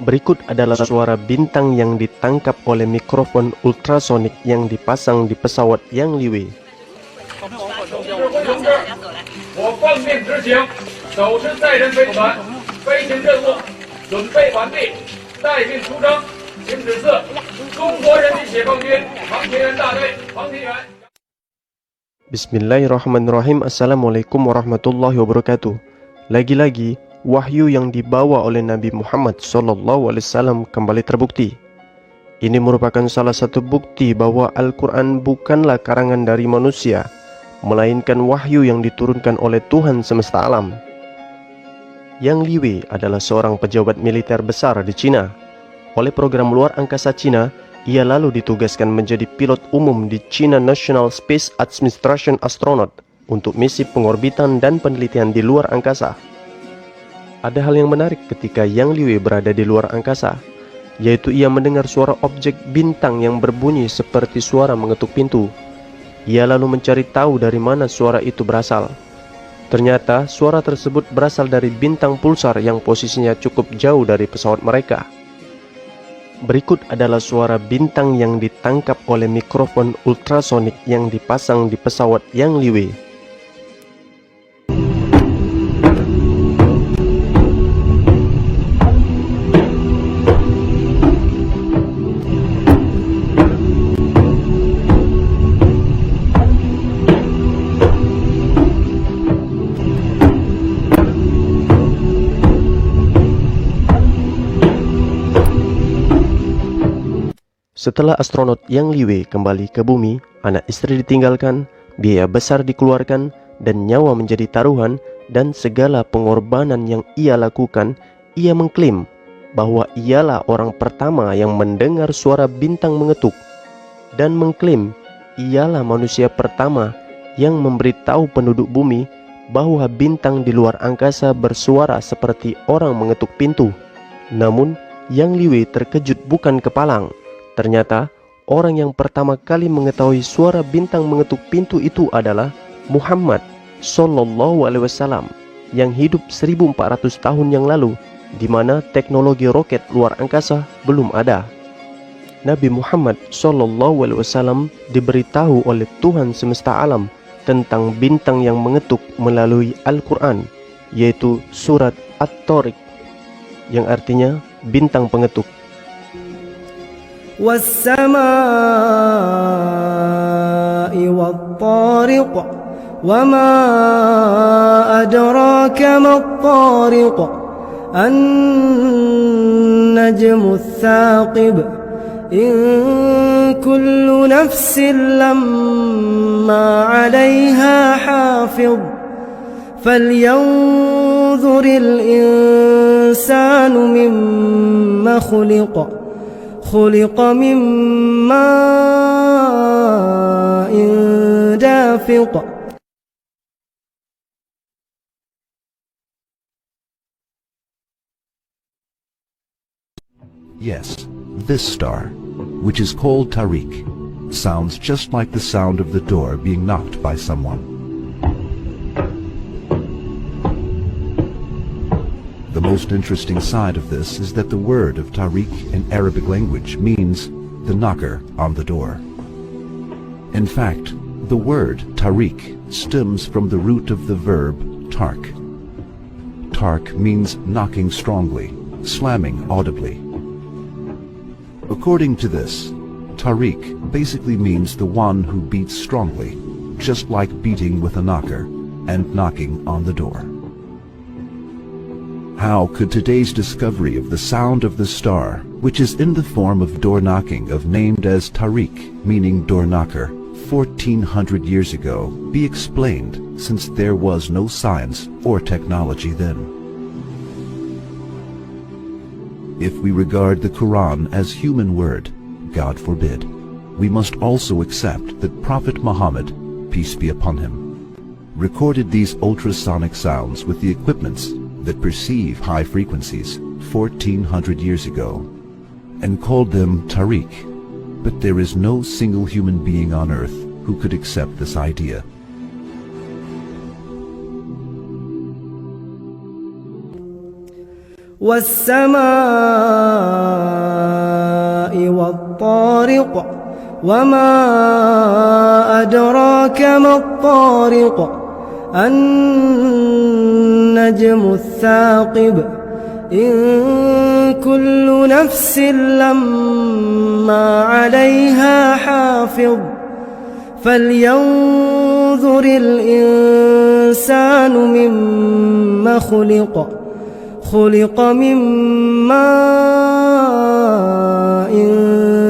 Berikut adalah suara bintang yang ditangkap oleh mikrofon ultrasonik yang dipasang di pesawat Yang Liwei. 我奉命执行首次载人飞船飞行任务，准备完毕，待命出征，请指示中国人民解放军航天员大队航天员。 Bismillahirrahmanirrahim. Assalamualaikum warahmatullahi wabarakatuh. Lagi-lagi, wahyu yang dibawa oleh Nabi Muhammad SAW kembali terbukti. Ini merupakan salah satu bukti bahwa Al-Quran bukanlah karangan dari manusia, melainkan wahyu yang diturunkan oleh Tuhan semesta alam. Yang Liwei adalah seorang pejabat militer besar di Cina. Oleh program luar angkasa Cina, ia lalu ditugaskan menjadi pilot umum di China National Space Administration Astronaut untuk misi pengorbitan dan penelitian di luar angkasa. Ada hal yang menarik ketika Yang Liwei berada di luar angkasa, yaitu ia mendengar suara objek bintang yang berbunyi seperti suara mengetuk pintu. Ia lalu mencari tahu dari mana suara itu berasal. Ternyata suara tersebut berasal dari bintang pulsar yang posisinya cukup jauh dari pesawat mereka. Berikut adalah suara bintang yang ditangkap oleh mikrofon ultrasonik yang dipasang di pesawat Yang Liwei. Setelah astronot Yang Liwei kembali ke bumi, anak istri ditinggalkan, biaya besar dikeluarkan, dan nyawa menjadi taruhan, dan segala pengorbanan yang ia lakukan, ia mengklaim bahwa ialah orang pertama yang mendengar suara bintang mengetuk, dan mengklaim ialah manusia pertama yang memberitahu penduduk bumi bahwa bintang di luar angkasa bersuara seperti orang mengetuk pintu. Namun, Yang Liwei terkejut bukan kepalang. Ternyata, orang yang pertama kali mengetahui suara bintang mengetuk pintu itu adalah Muhammad SAW yang hidup 1400 tahun yang lalu, di mana teknologi roket luar angkasa belum ada. Nabi Muhammad SAW diberitahu oleh Tuhan semesta alam tentang bintang yang mengetuk melalui Al-Quran, yaitu surat At-Tariq, yang artinya bintang pengetuk. والسماء والطارق وما أدراك ما الطارق النجم الثاقب إن كل نفس لما عليها حافظ فلينظر الإنسان مما خلق من ماء دافق. Yes, this star, which is called Tariq, sounds just like the sound of the door being knocked by someone. The most interesting side of this is that the word of Tariq in Arabic language means the knocker on the door. In fact, the word Tariq stems from the root of the verb tark. Tark means knocking strongly, slamming audibly. According to this, Tariq basically means the one who beats strongly, just like beating with a knocker and knocking on the door. How could today's discovery of the sound of the star, which is in the form of door knocking named as Tariq, meaning door knocker, 1400 years ago, be explained, since there was no science or technology then? If we regard the Quran as human word, God forbid, we must also accept that Prophet Muhammad, peace be upon him, recorded these ultrasonic sounds with the equipments that perceive high frequencies 1400 years ago, and called them Tariq, but there is no single human being on earth who could accept this idea. والسماء والطارق وما أدراك ما الطارق النجم الثاقب إن كل نفس لما عليها حافظ فلينظر الإنسان مما خلق من ماء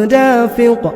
دافق